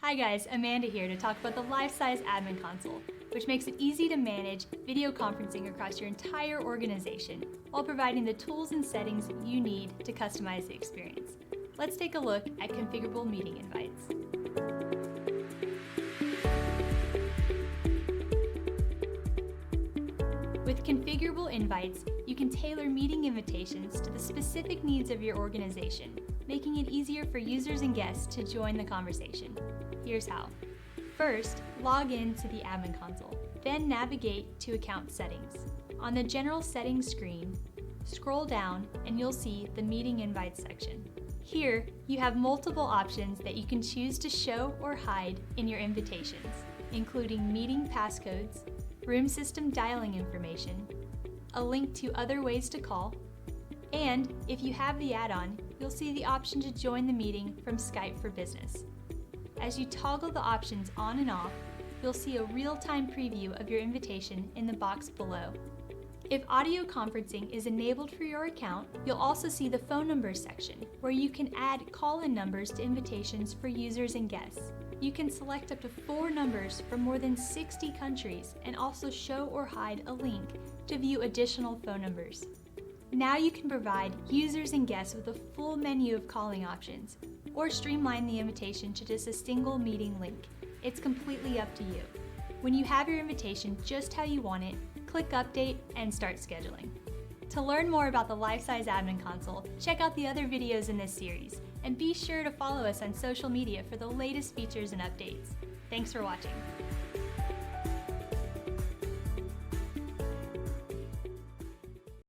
Hi guys, Amanda here to talk about the Lifesize Admin Console, which makes it easy to manage video conferencing across your entire organization while providing the tools and settings you need to customize the experience. Let's take a look at configurable meeting invites. With configurable invites, you can tailor meeting invitations to the specific needs of your organization, making it easier for users and guests to join the conversation. Here's how. First, log in to the Admin Console, then navigate to Account Settings. On the General Settings screen, scroll down and you'll see the Meeting Invites section. Here, you have multiple options that you can choose to show or hide in your invitations, including meeting passcodes, room system dialing information, a link to other ways to call, and if you have the add-on, you'll see the option to join the meeting from Skype for Business. As you toggle the options on and off, you'll see a real-time preview of your invitation in the box below. If audio conferencing is enabled for your account, you'll also see the phone numbers section, where you can add call-in numbers to invitations for users and guests. You can select up to 4 numbers from more than 60 countries and also show or hide a link to view additional phone numbers. Now you can provide users and guests with a full menu of calling options, or streamline the invitation to just a single meeting link. It's completely up to you. When you have your invitation just how you want it, click Update and start scheduling. To learn more about the Lifesize Admin Console, check out the other videos in this series, and be sure to follow us on social media for the latest features and updates. Thanks for watching.